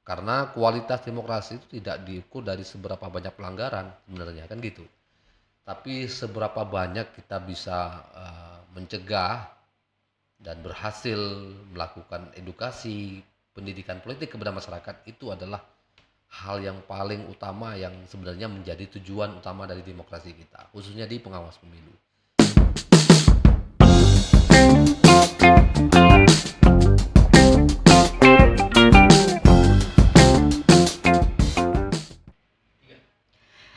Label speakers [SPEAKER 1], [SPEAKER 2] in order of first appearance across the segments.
[SPEAKER 1] Karena kualitas demokrasi itu tidak diukur dari seberapa banyak pelanggaran sebenarnya kan gitu. Tapi seberapa banyak kita bisa mencegah dan berhasil melakukan edukasi pendidikan politik kepada masyarakat itu adalah hal yang paling utama yang sebenarnya menjadi tujuan utama dari demokrasi kita, khususnya di pengawas pemilu.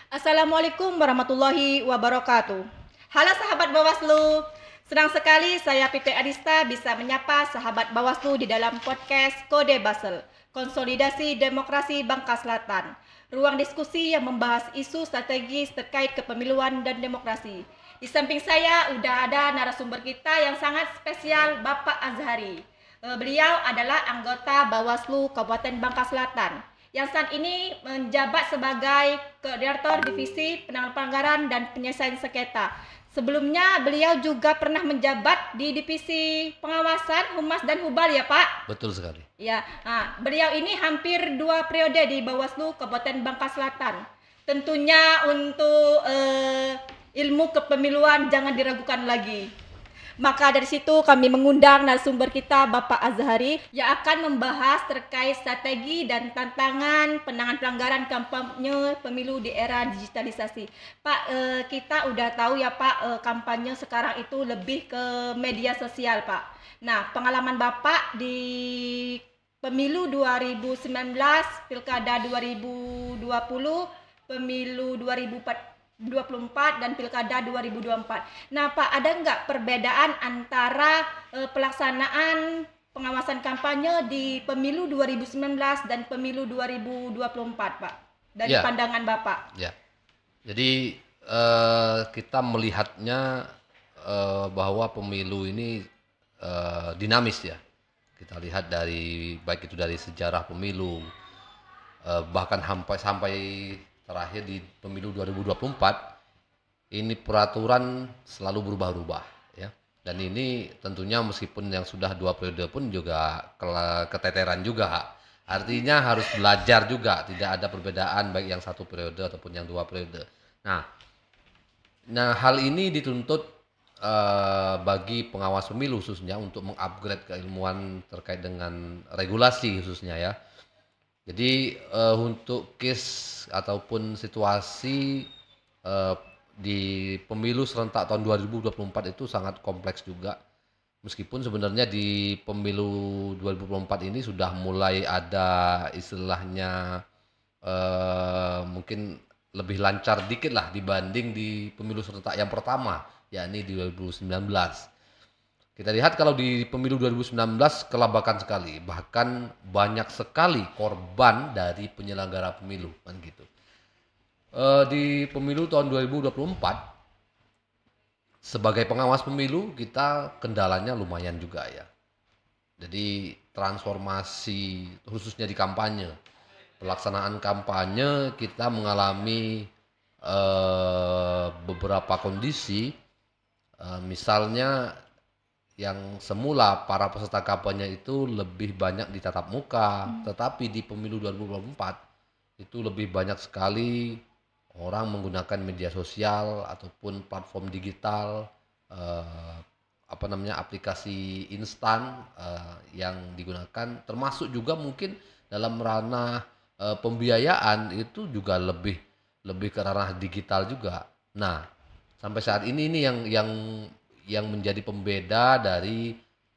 [SPEAKER 2] Assalamualaikum warahmatullahi wabarakatuh. Halo sahabat Bawaslu, senang sekali saya Pipi Adista bisa menyapa sahabat Bawaslu di dalam podcast Kode Basel, Konsolidasi Demokrasi Bangka Selatan. Ruang diskusi yang membahas isu strategis terkait kepemiluan dan demokrasi. Di samping saya udah ada narasumber kita yang sangat spesial, Bapak Azhari. Beliau adalah anggota Bawaslu Kabupaten Bangka Selatan yang saat ini menjabat sebagai Koordinator Divisi Penanganan Pelanggaran dan Penyelesaian Sengketa. Sebelumnya beliau juga pernah menjabat di Divisi Pengawasan Humas dan Hubal ya Pak?
[SPEAKER 1] Betul sekali.
[SPEAKER 2] Ya, beliau ini hampir 2 periode di Bawaslu Kabupaten Bangka Selatan. Tentunya untuk ilmu kepemiluan jangan diragukan lagi. Maka dari situ kami mengundang narasumber kita Bapak Azhari yang akan membahas terkait strategi dan tantangan penanganan pelanggaran kampanye pemilu di era digitalisasi. Pak, kita udah tahu ya Pak, kampanye sekarang itu lebih ke media sosial Pak. Nah, pengalaman Bapak di pemilu 2019, Pilkada 2020, pemilu 2024 dan Pilkada 2024. Nah Pak, ada nggak perbedaan antara pelaksanaan pengawasan kampanye di pemilu 2019 dan pemilu 2024 Pak? Dari
[SPEAKER 1] Ya,
[SPEAKER 2] pandangan Bapak.
[SPEAKER 1] ya. Jadi kita melihatnya bahwa pemilu ini dinamis ya. Kita lihat dari baik itu dari sejarah pemilu, bahkan sampai terakhir di pemilu 2024 ini peraturan selalu berubah-ubah ya. Dan ini tentunya meskipun yang sudah 2 periode pun juga keteteran juga. Artinya harus belajar juga, tidak ada perbedaan baik yang 1 periode ataupun yang 2 periode. Nah, hal ini dituntut bagi pengawas pemilu khususnya untuk mengupgrade keilmuan terkait dengan regulasi khususnya ya. Jadi untuk case ataupun situasi eh, di pemilu serentak tahun 2024 itu sangat kompleks juga. Meskipun sebenarnya di pemilu 2024 ini sudah mulai ada istilahnya mungkin lebih lancar dikit lah dibanding di pemilu serentak yang pertama, yakni di 2019. Kita lihat kalau di pemilu 2019 kelabakan sekali, bahkan banyak sekali korban dari penyelenggara pemilu kan gitu. Di pemilu tahun 2024 sebagai pengawas pemilu kita kendalanya lumayan juga ya. Jadi transformasi khususnya di kampanye, pelaksanaan kampanye kita mengalami beberapa kondisi, misalnya yang semula para peserta kampanye itu lebih banyak di tatap muka, tetapi di pemilu 2024 itu lebih banyak sekali orang menggunakan media sosial ataupun platform digital, eh, aplikasi instan yang digunakan, termasuk juga mungkin dalam ranah pembiayaan itu juga lebih lebih ke ranah digital juga. Nah, sampai saat ini yang menjadi pembeda dari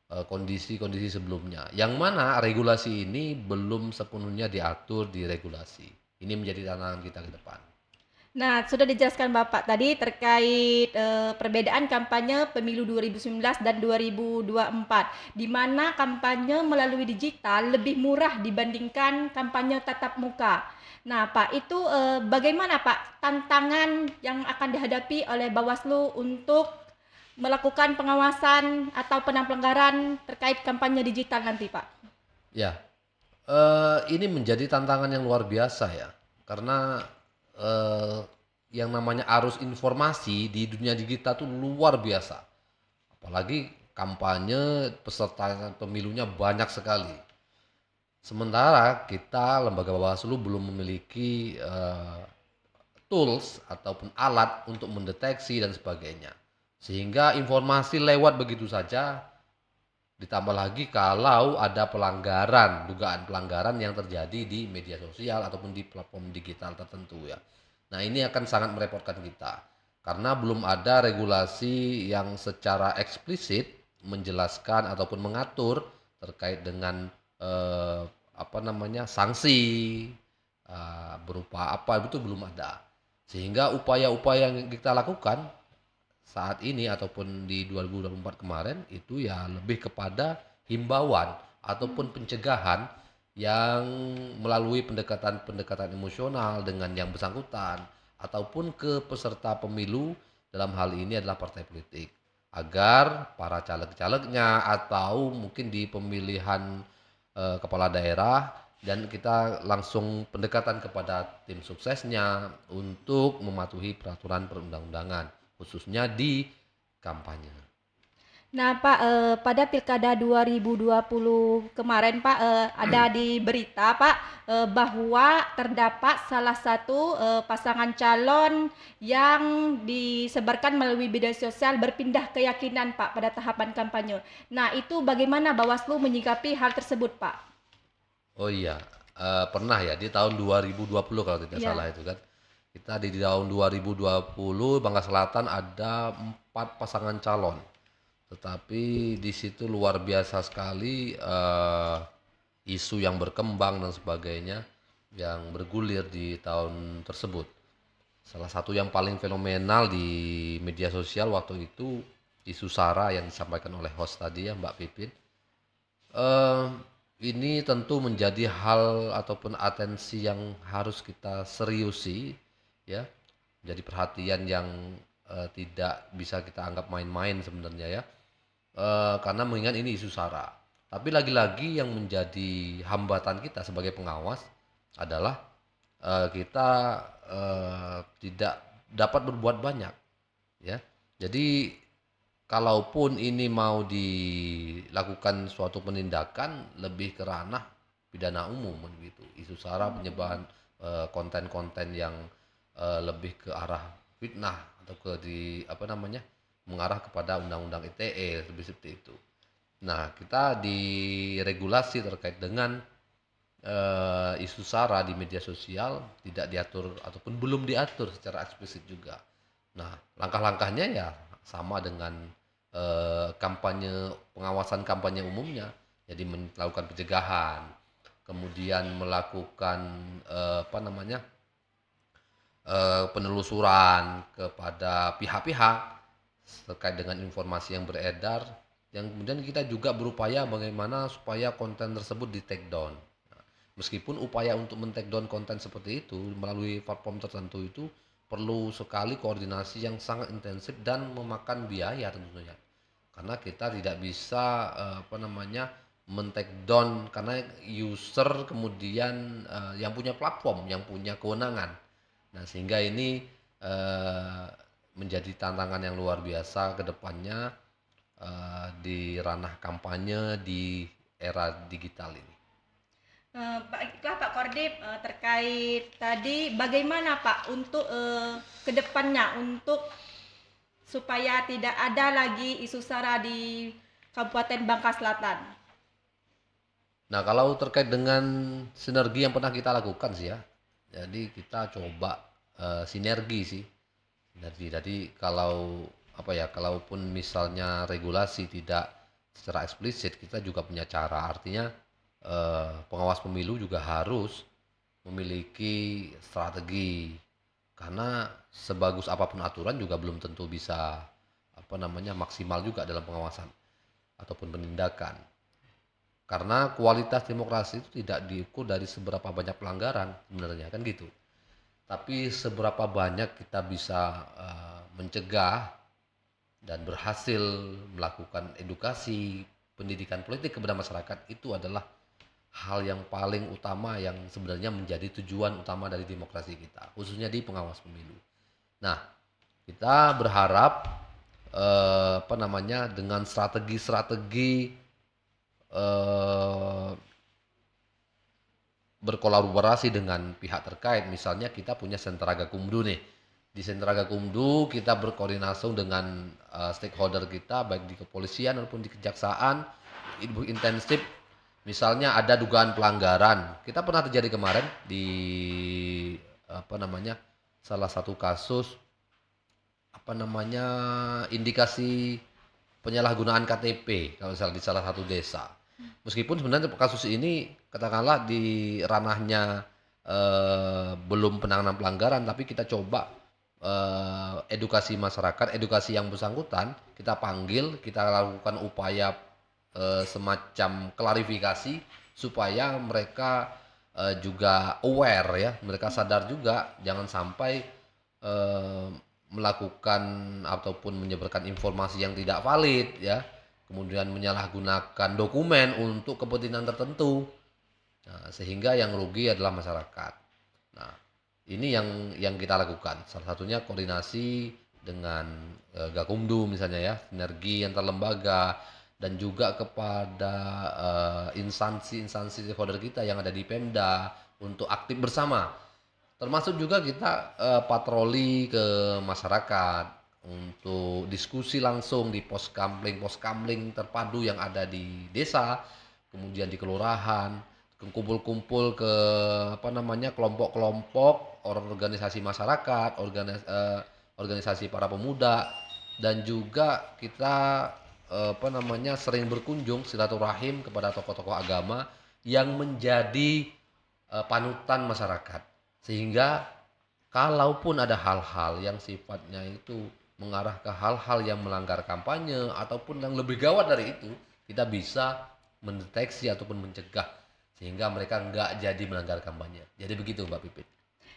[SPEAKER 1] kondisi-kondisi sebelumnya. Yang mana regulasi ini belum sepenuhnya diatur di regulasi. Ini menjadi tantangan kita ke depan.
[SPEAKER 2] Nah, sudah dijelaskan Bapak tadi terkait perbedaan kampanye pemilu 2019 dan 2024, di mana kampanye melalui digital lebih murah dibandingkan kampanye tatap muka. Nah, Pak, itu bagaimana Pak tantangan yang akan dihadapi oleh Bawaslu untuk melakukan pengawasan atau pelanggaran terkait kampanye digital nanti, Pak?
[SPEAKER 1] Ya, ini menjadi tantangan yang luar biasa ya. Karena eh, yang namanya arus informasi di dunia digital tuh luar biasa. Apalagi kampanye peserta pemilunya banyak sekali. Sementara kita lembaga Bawaslu belum memiliki tools ataupun alat untuk mendeteksi dan sebagainya. Sehingga informasi lewat begitu saja, ditambah lagi kalau ada pelanggaran, dugaan pelanggaran yang terjadi di media sosial ataupun di platform digital tertentu ya. Nah, ini akan sangat merepotkan kita karena belum ada regulasi yang secara eksplisit menjelaskan ataupun mengatur terkait dengan eh, apa namanya sanksi berupa apa itu belum ada. Sehingga upaya-upaya yang kita lakukan saat ini ataupun di 2024 kemarin itu ya lebih kepada himbauan ataupun pencegahan yang melalui pendekatan-pendekatan emosional dengan yang bersangkutan ataupun ke peserta pemilu, dalam hal ini adalah partai politik, agar para caleg-calegnya atau mungkin di pemilihan kepala daerah, dan kita langsung pendekatan kepada tim suksesnya untuk mematuhi peraturan perundang-undangan khususnya di kampanye.
[SPEAKER 2] Nah, Pak, pada Pilkada 2020 kemarin, Pak, ada di berita, Pak, bahwa terdapat salah satu pasangan calon yang disebarkan melalui media sosial berpindah keyakinan, Pak, pada tahapan kampanye. Nah, itu bagaimana Bawaslu menyikapi hal tersebut, Pak?
[SPEAKER 1] Oh iya, pernah ya di tahun 2020 kalau tidak
[SPEAKER 2] Iya.
[SPEAKER 1] salah itu kan. Kita di tahun 2020 Bangka Selatan ada 4 pasangan calon. Tetapi di situ luar biasa sekali isu yang berkembang dan sebagainya yang bergulir di tahun tersebut. Salah satu yang paling fenomenal di media sosial waktu itu isu SARA yang disampaikan oleh host tadi ya Mbak Pipin. Eh, ini tentu menjadi hal ataupun atensi yang harus kita seriusi ya. Jadi perhatian yang tidak bisa kita anggap main-main sebenarnya ya. Karena mengingat ini isu SARA. Tapi lagi-lagi yang menjadi hambatan kita sebagai pengawas adalah kita tidak dapat berbuat banyak ya. Jadi kalaupun ini mau dilakukan suatu penindakan lebih ke ranah pidana umum begitu. Isu SARA penyebaran konten-konten yang lebih ke arah fitnah atau ke di apa namanya mengarah kepada undang-undang ITE lebih seperti itu. Nah, kita diregulasi terkait dengan isu SARA di media sosial tidak diatur ataupun belum diatur secara eksplisit juga. Nah, langkah-langkahnya ya sama dengan kampanye pengawasan kampanye umumnya. Jadi melakukan pencegahan, kemudian melakukan apa namanya penelusuran kepada pihak-pihak terkait dengan informasi yang beredar, yang kemudian kita juga berupaya bagaimana supaya konten tersebut di take down. Meskipun upaya untuk men-take down konten seperti itu melalui platform tertentu itu perlu sekali koordinasi yang sangat intensif dan memakan biaya tentunya. Karena kita tidak bisa apa namanya men-take down karena user kemudian yang punya platform, yang punya kewenangan. Nah, sehingga ini eh, menjadi tantangan yang luar biasa ke depannya di ranah kampanye di era digital ini.
[SPEAKER 2] Baiklah Pak Kordip, terkait tadi bagaimana Pak untuk kedepannya untuk supaya tidak ada lagi isu SARA di Kabupaten Bangka Selatan.
[SPEAKER 1] Nah, kalau terkait dengan sinergi yang pernah kita lakukan sih ya, jadi kita coba sinergi sih. Sinergi. Jadi kalau apa ya, kalaupun misalnya regulasi tidak secara eksplisit, kita juga punya cara. Artinya pengawas pemilu juga harus memiliki strategi. Karena sebagus apapun aturan juga belum tentu bisa apa namanya maksimal juga dalam pengawasan ataupun penindakan. Karena kualitas demokrasi itu tidak diukur dari seberapa banyak pelanggaran sebenarnya kan gitu. Tapi seberapa banyak kita bisa mencegah dan berhasil melakukan edukasi pendidikan politik kepada masyarakat, itu adalah hal yang paling utama yang sebenarnya menjadi tujuan utama dari demokrasi kita, khususnya di pengawas pemilu. Nah, kita berharap apa namanya dengan strategi-strategi eh, berkolaborasi dengan pihak terkait. Misalnya kita punya sentra Gakumdu nih. Di sentra Gakumdu kita berkoordinasi dengan stakeholder kita baik di kepolisian maupun di kejaksaan, ibu intensif. Misalnya ada dugaan pelanggaran. Kita pernah terjadi kemarin di salah satu kasus indikasi penyalahgunaan KTP kalau misalnya di salah satu desa. Meskipun sebenarnya kasus ini katakanlah di ranahnya belum penanganan pelanggaran, tapi kita coba edukasi masyarakat, edukasi yang bersangkutan, kita panggil, kita lakukan upaya semacam klarifikasi supaya mereka juga aware ya, mereka sadar juga jangan sampai melakukan ataupun menyebarkan informasi yang tidak valid ya, kemudian menyalahgunakan dokumen untuk kepentingan tertentu. Nah, sehingga yang rugi adalah masyarakat. Nah, ini yang kita lakukan. Salah satunya koordinasi dengan Gakumdu misalnya ya, sinergi antar lembaga dan juga kepada instansi-instansi stakeholder kita yang ada di Pemda untuk aktif bersama. Termasuk juga kita patroli ke masyarakat untuk diskusi langsung di pos kamling terpadu yang ada di desa, kemudian di kelurahan, kumpul-kumpul ke kelompok-kelompok organisasi masyarakat, organisasi para pemuda, dan juga kita sering berkunjung silaturahim kepada tokoh-tokoh agama yang menjadi panutan masyarakat. Sehingga kalaupun ada hal-hal yang sifatnya itu mengarah ke hal-hal yang melanggar kampanye ataupun yang lebih gawat dari itu, kita bisa mendeteksi ataupun mencegah sehingga mereka nggak jadi melanggar kampanye. Jadi begitu Mbak Pipit.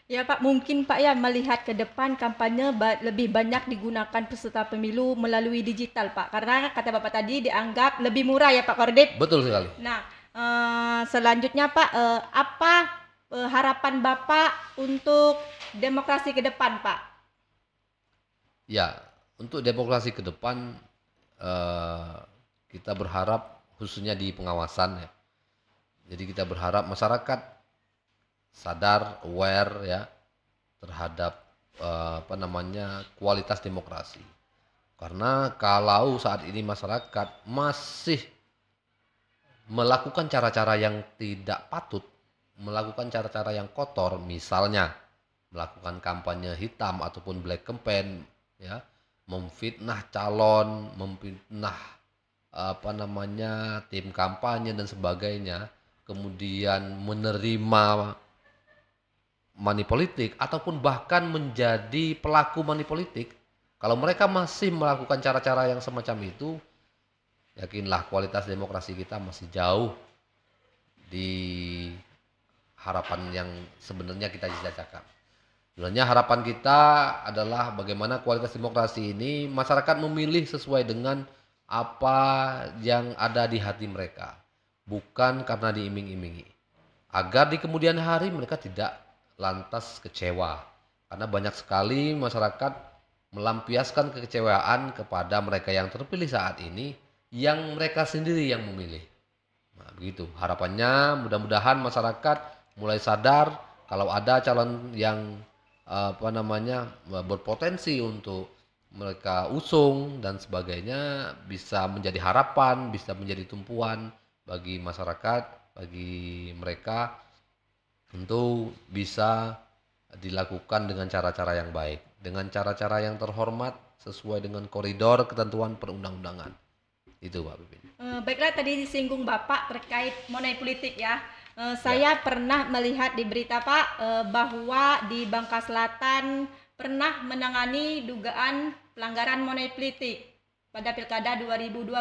[SPEAKER 2] Ya Pak, mungkin Pak ya melihat ke depan kampanye lebih banyak digunakan peserta pemilu melalui digital Pak. Karena kata Bapak tadi dianggap lebih murah ya Pak Kordip.
[SPEAKER 1] Betul sekali.
[SPEAKER 2] Nah, selanjutnya Pak, apa harapan Bapak untuk demokrasi ke depan Pak?
[SPEAKER 1] Ya, untuk demokrasi ke depan kita berharap khususnya di pengawasan ya. Jadi kita berharap masyarakat sadar, aware ya terhadap kualitas demokrasi. Karena kalau saat ini masyarakat masih melakukan cara-cara yang tidak patut, melakukan cara-cara yang kotor, misalnya melakukan kampanye hitam ataupun black campaign ya, memfitnah calon, memfitnah tim kampanye dan sebagainya, kemudian menerima money politik ataupun bahkan menjadi pelaku money politik. Kalau mereka masih melakukan cara-cara yang semacam itu, yakinlah kualitas demokrasi kita masih jauh di harapan yang sebenarnya kita cita-citakan. Sebenarnya harapan kita adalah bagaimana kualitas demokrasi ini masyarakat memilih sesuai dengan apa yang ada di hati mereka, bukan karena diiming-imingi. Agar di kemudian hari mereka tidak lantas kecewa. Karena banyak sekali masyarakat melampiaskan kekecewaan kepada mereka yang terpilih saat ini yang mereka sendiri yang memilih. Nah, begitu. Harapannya mudah-mudahan masyarakat mulai sadar kalau ada calon yang berpotensi untuk mereka usung dan sebagainya bisa menjadi harapan, bisa menjadi tumpuan bagi masyarakat, bagi mereka tentu bisa dilakukan dengan cara-cara yang baik, dengan cara-cara yang terhormat sesuai dengan koridor ketentuan perundang-undangan. Itu Pak Pipin.
[SPEAKER 2] Baiklah, tadi disinggung Bapak terkait money politik ya. Saya pernah melihat di berita Pak bahwa di Bangka Selatan pernah menangani dugaan pelanggaran money politik pada Pilkada 2020.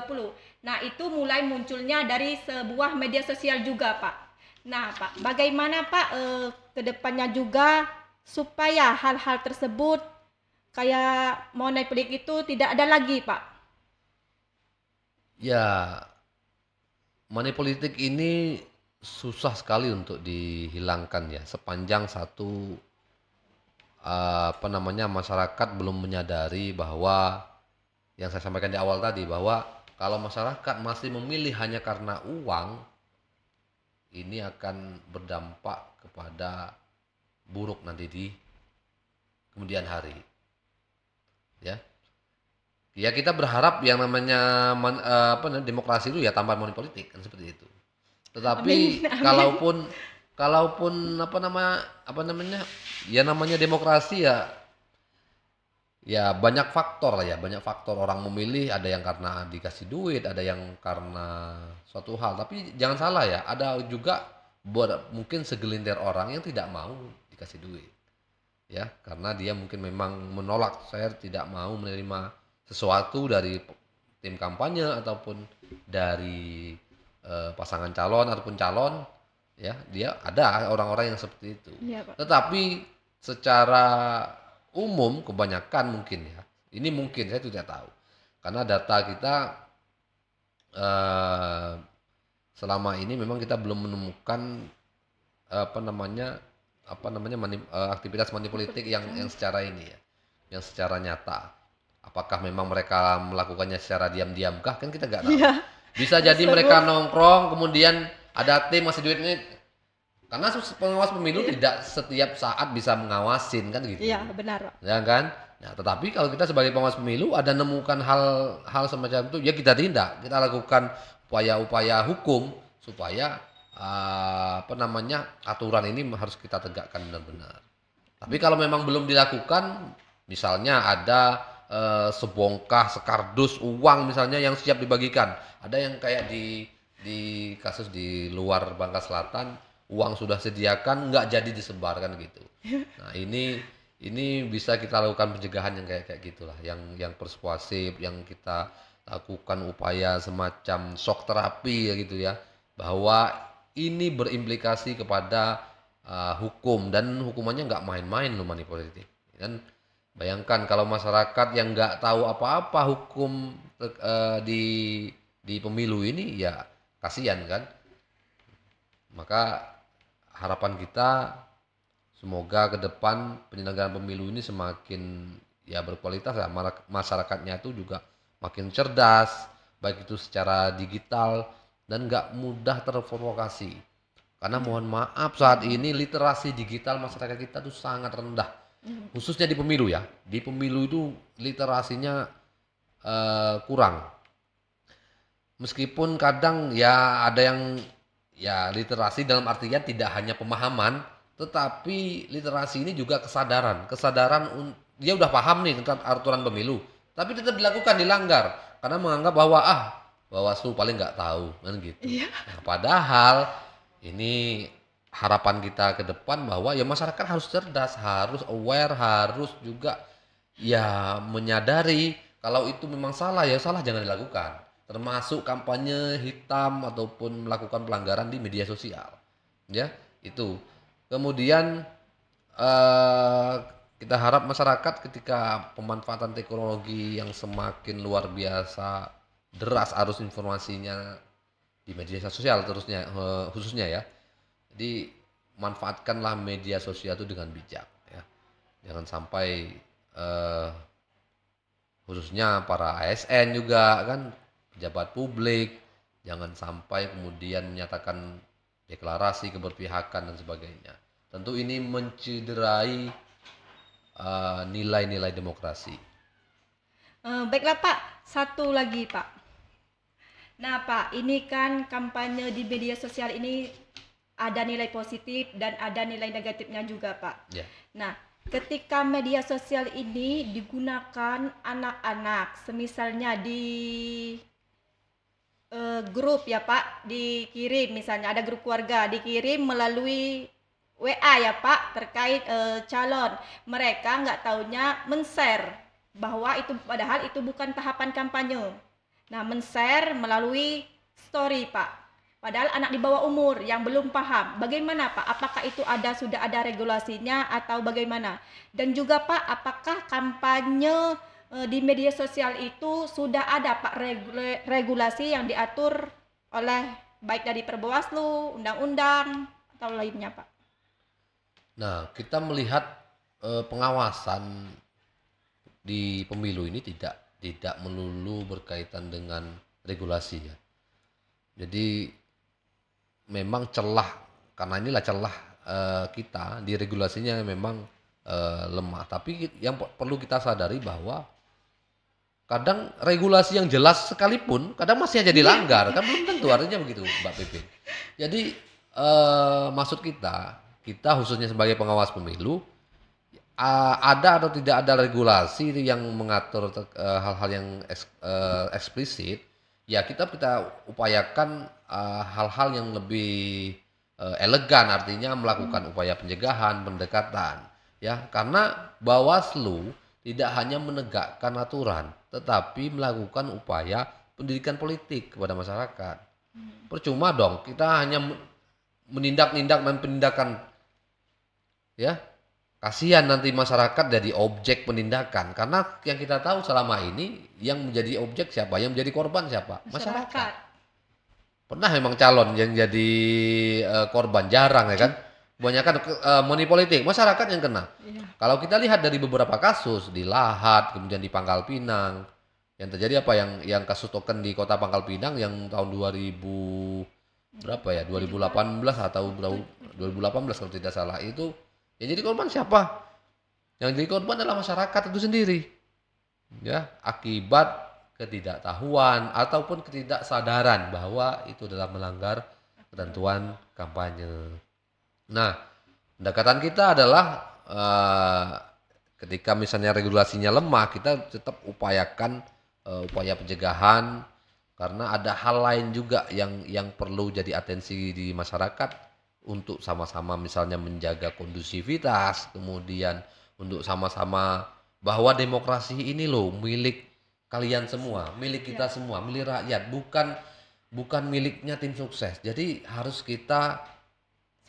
[SPEAKER 2] Nah, itu mulai munculnya dari sebuah media sosial juga Pak. Nah Pak, bagaimana Pak kedepannya juga supaya hal-hal tersebut kayak money politik itu tidak ada lagi Pak?
[SPEAKER 1] Ya, money politik ini susah sekali untuk dihilangkan ya sepanjang masyarakat belum menyadari bahwa yang saya sampaikan di awal tadi, bahwa kalau masyarakat masih memilih hanya karena uang, ini akan berdampak kepada buruk nanti di kemudian hari. Ya. Ya kita berharap yang namanya demokrasi itu ya tanpa money politik kan seperti itu. Tetapi
[SPEAKER 2] Amin, amin.
[SPEAKER 1] kalaupun kalaupun apa namanya ya namanya demokrasi ya ya banyak faktor lah ya, banyak faktor orang memilih, ada yang karena dikasih duit, ada yang karena suatu hal. Tapi jangan salah ya, ada juga mungkin segelintir orang yang tidak mau dikasih duit. Ya, karena dia mungkin memang menolak, saya tidak mau menerima sesuatu dari tim kampanye ataupun dari pasangan calon ataupun calon, ya, dia ada orang-orang yang seperti itu.
[SPEAKER 2] Iya, Pak.
[SPEAKER 1] Tetapi secara umum kebanyakan mungkin ya, ini mungkin saya tidak tahu. Karena data kita eh, selama ini memang kita belum menemukan apa namanya aktivitas money politik yang secara ini ya, yang secara nyata. Apakah memang mereka melakukannya secara diam-diam kah? Kan kita nggak tahu.
[SPEAKER 2] Iya,
[SPEAKER 1] Bisa jadi
[SPEAKER 2] seru.
[SPEAKER 1] mereka nongkrong, kemudian ada tim masih duitnya. Karena pengawas pemilu
[SPEAKER 2] Iya,
[SPEAKER 1] tidak setiap saat bisa mengawasin kan gitu,
[SPEAKER 2] iya, benar, Pak.
[SPEAKER 1] ya kan? Nah, tetapi kalau kita sebagai pengawas pemilu ada nemukan hal semacam itu, ya kita tindak, kita lakukan upaya-upaya hukum supaya apa namanya aturan ini harus kita tegakkan benar-benar. Tapi kalau memang belum dilakukan, misalnya ada sebongkah sekardus uang misalnya yang siap dibagikan, ada yang kayak di kasus di luar Bangka Selatan, uang sudah sediakan nggak jadi disebarkan gitu. Nah ini bisa kita lakukan pencegahan yang kayak kayak gitulah, yang persuasif, yang kita lakukan upaya semacam shock terapi ya gitu ya, bahwa ini berimplikasi kepada hukum dan hukumannya nggak main-main loh money politik. Kan bayangkan kalau masyarakat yang nggak tahu apa-apa hukum di pemilu ini ya kasihan kan. Maka harapan kita semoga ke depan penyelenggaraan pemilu ini semakin ya berkualitas ya, masyarakatnya itu juga makin cerdas, baik itu secara digital dan nggak mudah terprovokasi. Karena
[SPEAKER 2] Iya,
[SPEAKER 1] mohon maaf saat ini literasi digital masyarakat kita tuh sangat rendah,
[SPEAKER 2] iya.
[SPEAKER 1] khususnya di pemilu ya. Di pemilu itu literasinya kurang. Meskipun kadang ya ada yang ya literasi dalam artian tidak hanya pemahaman, tetapi literasi ini juga kesadaran. Dia udah paham nih tentang aturan pemilu, tapi tetap dilakukan, dilanggar karena menganggap bahwa Bawaslu paling nggak tahu kan gitu.
[SPEAKER 2] Iya.
[SPEAKER 1] Nah, padahal ini harapan kita ke depan bahwa ya masyarakat harus cerdas, harus aware, harus juga ya menyadari kalau itu memang salah ya salah jangan dilakukan. Termasuk kampanye hitam ataupun melakukan pelanggaran di media sosial. Ya, itu. Kemudian eh, kita harap masyarakat ketika pemanfaatan teknologi yang semakin luar biasa deras arus informasinya di media sosial terusnya khususnya ya. Jadi manfaatkanlah media sosial itu dengan bijak ya. Jangan sampai eh, khususnya para ASN juga kan pejabat publik jangan sampai kemudian menyatakan deklarasi keberpihakan dan sebagainya. Tentu ini mencederai nilai-nilai demokrasi.
[SPEAKER 2] Baiklah, Pak. Satu lagi, Pak. Nah, Pak, ini kan kampanye di media sosial ini ada nilai positif dan ada nilai negatifnya juga, Pak.
[SPEAKER 1] Ya,
[SPEAKER 2] Nah, ketika media sosial ini digunakan anak-anak, semisalnya di grup ya Pak, dikirim misalnya ada grup keluarga, dikirim melalui WA ya Pak terkait calon. Mereka nggak taunya men-share bahwa itu padahal itu bukan tahapan kampanye. Nah, men-share melalui story Pak. Padahal anak di bawah umur yang belum paham. Bagaimana Pak? Apakah itu sudah ada regulasinya atau bagaimana? Dan juga Pak, apakah kampanye di media sosial itu sudah ada Pak regulasi yang diatur oleh baik dari Perbawaslu, undang-undang atau lainnya Pak?
[SPEAKER 1] nah kita melihat pengawasan di pemilu ini tidak melulu berkaitan dengan regulasi ya. Jadi memang celah, karena inilah celah kita di regulasinya memang lemah. Tapi yang perlu kita sadari bahwa kadang regulasi yang jelas sekalipun kadang masih aja dilanggar, kan belum tentu, artinya begitu Mbak Pipin. Jadi maksud kita khususnya sebagai pengawas pemilu, ada atau tidak ada regulasi yang mengatur hal-hal yang eksplisit, ya kita upayakan hal-hal yang lebih elegan, artinya melakukan upaya pencegahan, pendekatan, ya, karena Bawaslu tidak hanya menegakkan aturan, tetapi melakukan upaya pendidikan politik kepada masyarakat. Percuma dong kita hanya menindak-nindak dan penindakan, ya. Kasihan nanti masyarakat jadi objek penindakan, karena yang kita tahu selama ini yang menjadi objek siapa, yang menjadi korban siapa? Masyarakat. Pernah memang calon yang jadi korban, jarang ya kan? Kebanyakan money politik, masyarakat yang kena.
[SPEAKER 2] Iya.
[SPEAKER 1] Kalau kita lihat dari beberapa kasus di Lahat, kemudian di Pangkal Pinang, yang terjadi apa, yang kasus token di Kota Pangkal Pinang yang tahun 2000 berapa ya? 2018 atau 2018 kalau tidak salah, itu yang jadi korban siapa? Yang jadi korban adalah masyarakat itu sendiri. Ya, akibat ketidaktahuan ataupun ketidaksadaran bahwa itu adalah melanggar ketentuan kampanye. Nah, pendekatan kita adalah ketika misalnya regulasinya lemah, kita tetap upayakan upaya pencegahan, karena ada hal lain juga yang perlu jadi atensi di masyarakat untuk sama-sama misalnya menjaga kondusivitas, kemudian untuk sama-sama bahwa demokrasi ini loh milik kalian semua, milik kita semua, milik rakyat, bukan miliknya tim sukses. Jadi harus kita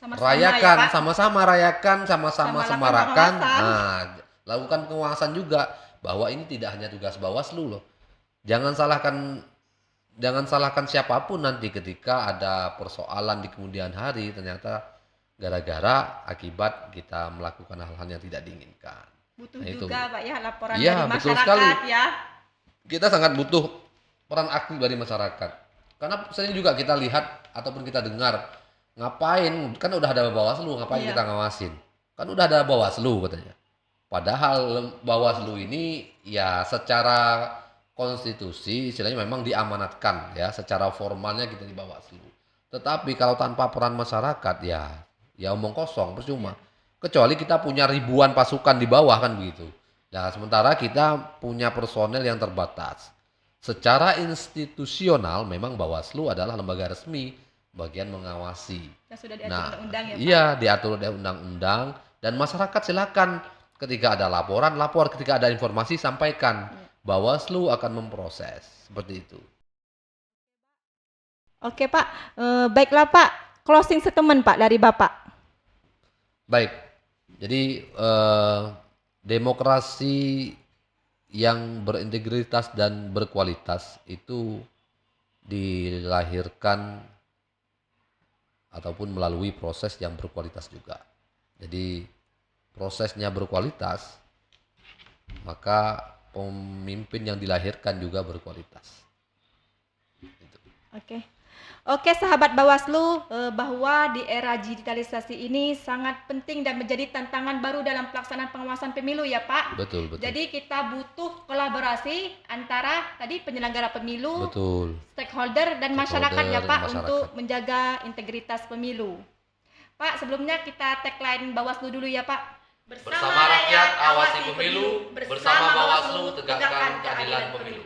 [SPEAKER 2] Sama-sama
[SPEAKER 1] rayakan,
[SPEAKER 2] ya, Pak.
[SPEAKER 1] sama-sama rayakan, sama-sama
[SPEAKER 2] Sama
[SPEAKER 1] semarakkan.
[SPEAKER 2] lakukan pengawasan.
[SPEAKER 1] Nah, lakukan pengawasan juga bahwa ini tidak hanya tugas Bawaslu loh. Jangan salahkan siapapun nanti ketika ada persoalan di kemudian hari, ternyata gara-gara akibat kita melakukan hal-hal yang tidak diinginkan.
[SPEAKER 2] Butuh
[SPEAKER 1] Nah, itu.
[SPEAKER 2] juga Pak ya laporan
[SPEAKER 1] Iya,
[SPEAKER 2] dari
[SPEAKER 1] betul
[SPEAKER 2] masyarakat
[SPEAKER 1] sekali.
[SPEAKER 2] ya.
[SPEAKER 1] Kita sangat butuh peran aktif dari masyarakat. Karena sering juga kita lihat ataupun kita dengar, ngapain, kan udah ada Bawaslu, ngapain
[SPEAKER 2] Iya.
[SPEAKER 1] kita ngawasin? Kan udah ada Bawaslu katanya. Padahal Bawaslu ini ya secara konstitusi istilahnya memang diamanatkan ya, secara formalnya kita di Bawaslu. Tetapi kalau tanpa peran masyarakat ya omong kosong, percuma. Kecuali kita punya ribuan pasukan di bawah kan begitu. Nah, sementara kita punya personel yang terbatas. Secara institusional memang Bawaslu adalah lembaga resmi bagian mengawasi.
[SPEAKER 2] Yang sudah diatur
[SPEAKER 1] Nah,
[SPEAKER 2] undang-undang ya Pak.
[SPEAKER 1] iya diatur oleh undang-undang, dan masyarakat silakan ketika ada laporan lapor, ketika ada informasi sampaikan. Bawaslu akan memproses seperti itu.
[SPEAKER 2] Oke Pak, baiklah Pak, closing statement Pak dari Bapak.
[SPEAKER 1] Baik, jadi demokrasi yang berintegritas dan berkualitas itu dilahirkan ataupun melalui proses yang berkualitas juga. Jadi prosesnya berkualitas, maka pemimpin yang dilahirkan juga berkualitas. Gitu.
[SPEAKER 2] Oke sahabat Bawaslu, bahwa di era digitalisasi ini sangat penting dan menjadi tantangan baru dalam pelaksanaan pengawasan pemilu ya Pak.
[SPEAKER 1] Betul.
[SPEAKER 2] Jadi kita butuh kolaborasi antara tadi penyelenggara pemilu,
[SPEAKER 1] Betul.
[SPEAKER 2] stakeholder dan masyarakat ya Pak,
[SPEAKER 1] masyarakat.
[SPEAKER 2] untuk menjaga integritas pemilu. Pak, sebelumnya kita tagline Bawaslu dulu ya Pak.
[SPEAKER 1] Bersama rakyat awasi pemilu, bersama Bawaslu tegakkan keadilan pemilu.